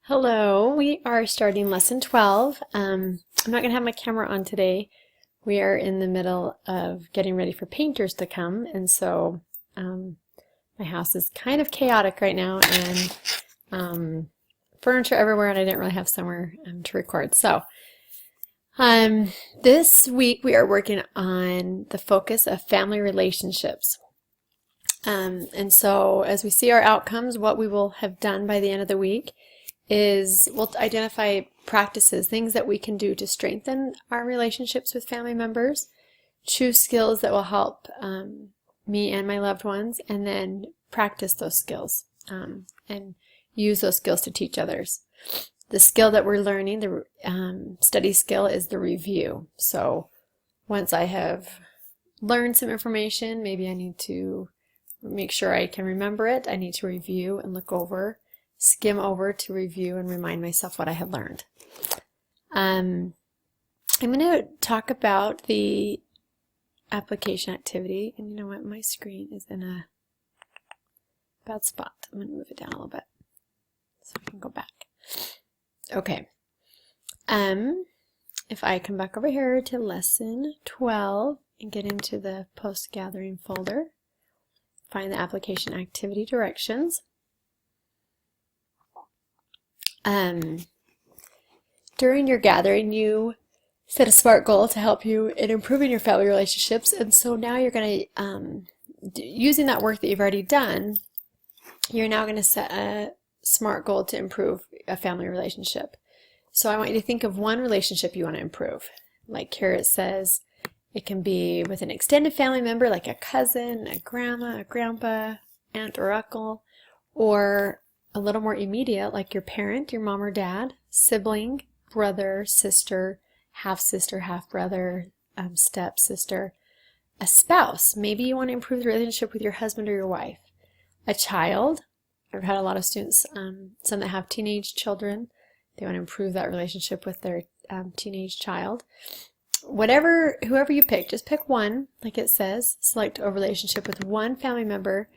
Hello, we are starting lesson 12. I'm not going to have my camera on today. We are in the middle of getting ready for painters to come, and so my house is kind of chaotic right now, and furniture everywhere, and I didn't really have somewhere to record. So this week we are working on the focus of family relationships. And so as we see our outcomes, what we will have done by the end of the week is we'll identify practices, things that we can do to strengthen our relationships with family members, choose skills that will help me and my loved ones, and then practice those skills and use those skills to teach others. The skill that we're learning, the study skill, is the review. So once I have learned some information, maybe I need to make sure I can remember it. I need to review and look over, skim over to review and remind myself what I had learned. I'm going to talk about the application activity, and you know what, my screen is in a bad spot. I'm going to move it down a little bit so we can go back. Okay. If I come back over here to lesson 12 and get into the post-gathering folder, find the application activity directions. During your gathering, you set a SMART goal to help you in improving your family relationships, and so now you're going to, using that work that you've already done, you're now going to set a SMART goal to improve a family relationship. So I want you to think of one relationship you want to improve. Like here it says, it can be with an extended family member like a cousin, a grandma, a grandpa, aunt or uncle, or a little more immediate like your parent, your mom or dad, sibling, brother, sister, half-sister, half-brother, step-sister, a spouse. Maybe you want to improve the relationship with your husband or your wife. A child. I've had a lot of students, some that have teenage children. They want to improve that relationship with their teenage child. Whoever you pick, just pick one, like it says. Select a relationship with one family member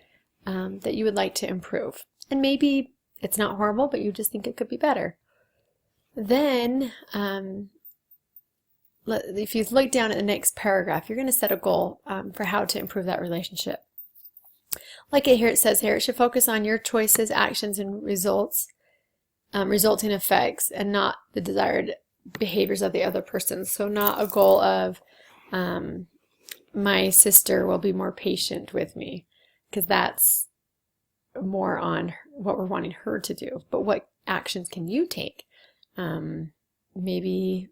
that you would like to improve. And maybe it's not horrible, but you just think it could be better. Then, if you look down at the next paragraph, you're going to set a goal for how to improve that relationship. Like it says here, it should focus on your choices, actions, and results, resulting effects, and not the desired behaviors of the other person. So not a goal of my sister will be more patient with me, because that's more on what we're wanting her to do. But what actions can you take? Maybe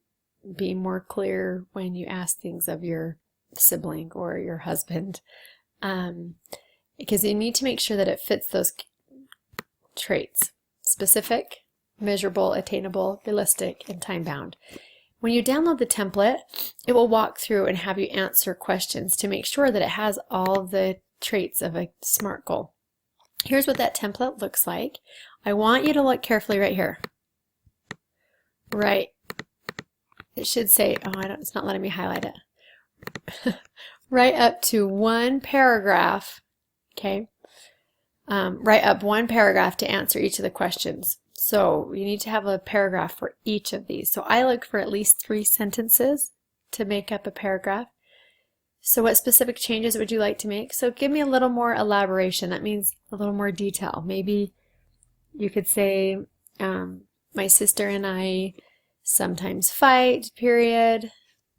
be more clear when you ask things of your sibling or your husband, because you need to make sure that it fits those traits: specific, measurable, attainable, realistic, and time-bound. When you download the template, it will walk through and have you answer questions to make sure that it has all the traits of a SMART goal. Here's what that template looks like. I want you to look carefully right here. Right. It should say, it's not letting me highlight it. Right up to one paragraph, okay? Write up one paragraph to answer each of the questions. So you need to have a paragraph for each of these. So I look for at least 3 sentences to make up a paragraph. So what specific changes would you like to make? So give me a little more elaboration. That means a little more detail. Maybe you could say, my sister and I sometimes fight, period.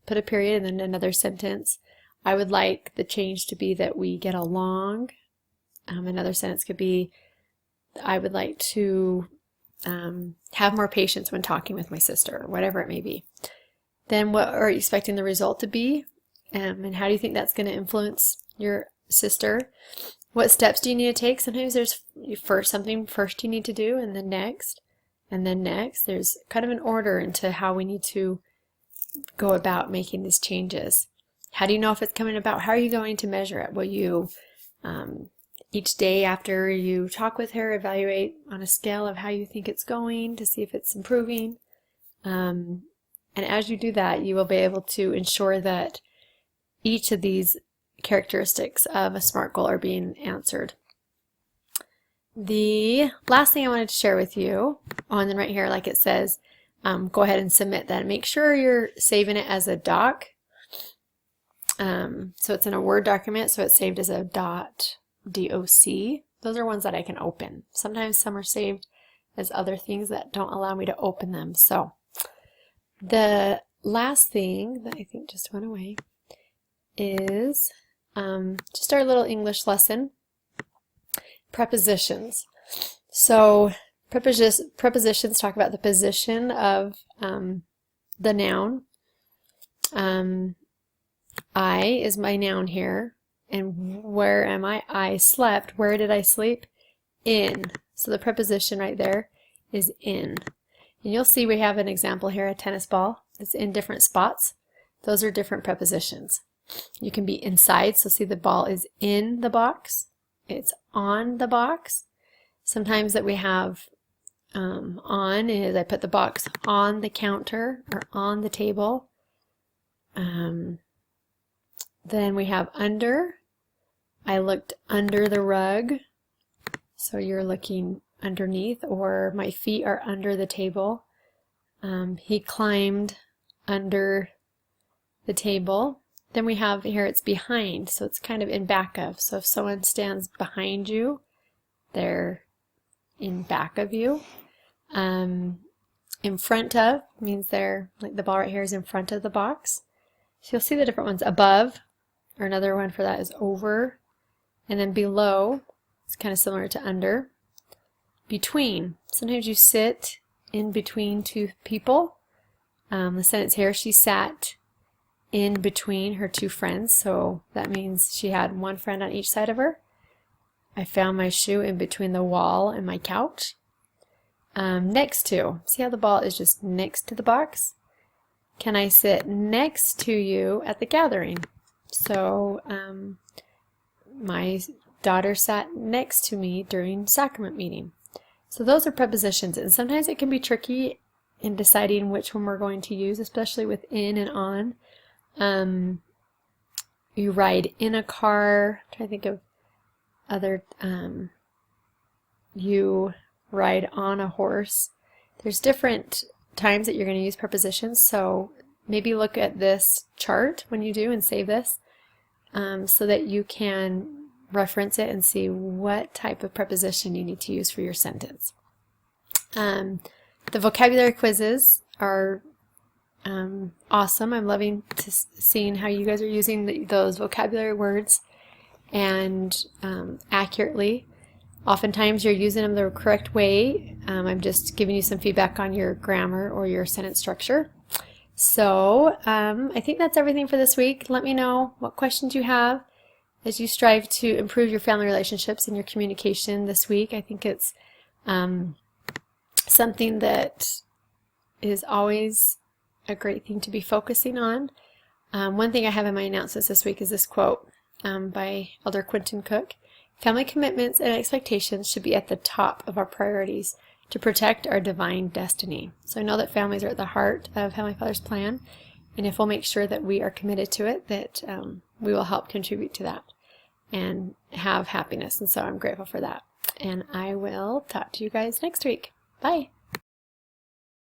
Put a period and then another sentence. I would like the change to be that we get along. Another sentence could be, I would like to have more patience when talking with my sister, or whatever it may be. Then what are you expecting the result to be? And how do you think that's going to influence your sister? What steps do you need to take? Sometimes there's something first you need to do, and then next, and then next. There's kind of an order into how we need to go about making these changes. How do you know if it's coming about? How are you going to measure it? Will you, each day after you talk with her, evaluate on a scale of how you think it's going to see if it's improving? And as you do that, you will be able to ensure that each of these characteristics of a SMART goal are being answered. The last thing I wanted to share with you, and then right here, like it says, go ahead and submit that. Make sure you're saving it as a doc. So it's in a Word document, so it's saved as a .doc. Those are ones that I can open. Sometimes some are saved as other things that don't allow me to open them. So the last thing that I think just went away is just our little English lesson. Prepositions. So prepositions talk about the position of the noun. I is my noun here. And where am I? I slept. Where did I sleep? In. So the preposition right there is in. And you'll see we have an example here, a tennis ball. It's in different spots. Those are different prepositions. You can be inside, so see the ball is in the box. It's on the box. Sometimes that we have on is I put the box on the counter or on the table. Then we have under. I looked under the rug. So you're looking underneath, or my feet are under the table. He climbed under the table. Then we have here it's behind, so it's kind of in back of. So if someone stands behind you, they're in back of you. In front of means they're, like the ball right here is in front of the box. So you'll see the different ones. Above, or another one for that is over. And then below, it's kind of similar to under. Between, sometimes you sit in between two people. The sentence here, she sat in between her two friends, so that means she had one friend on each side of her. I found my shoe in between the wall and my couch. Next to, see how the ball is just next to the box? Can I sit next to you at the gathering? So my daughter sat next to me during sacrament meeting. So those are prepositions, and sometimes it can be tricky in deciding which one we're going to use, especially with in and on. You ride in a car. I'm trying to think of other. You ride on a horse. There's different times that you're going to use prepositions, so maybe look at this chart when you do and save this so that you can reference it and see what type of preposition you need to use for your sentence. The vocabulary quizzes are awesome. I'm loving seeing how you guys are using those vocabulary words and accurately. Oftentimes you're using them the correct way. I'm just giving you some feedback on your grammar or your sentence structure. So I think that's everything for this week. Let me know what questions you have as you strive to improve your family relationships and your communication this week. I think it's something that is always a great thing to be focusing on. One thing I have in my announcements this week is this quote by Elder Quentin Cook. Family commitments and expectations should be at the top of our priorities to protect our divine destiny. So I know that families are at the heart of Heavenly Father's plan, and if we'll make sure that we are committed to it, that we will help contribute to that and have happiness. And so I'm grateful for that. And I will talk to you guys next week. Bye.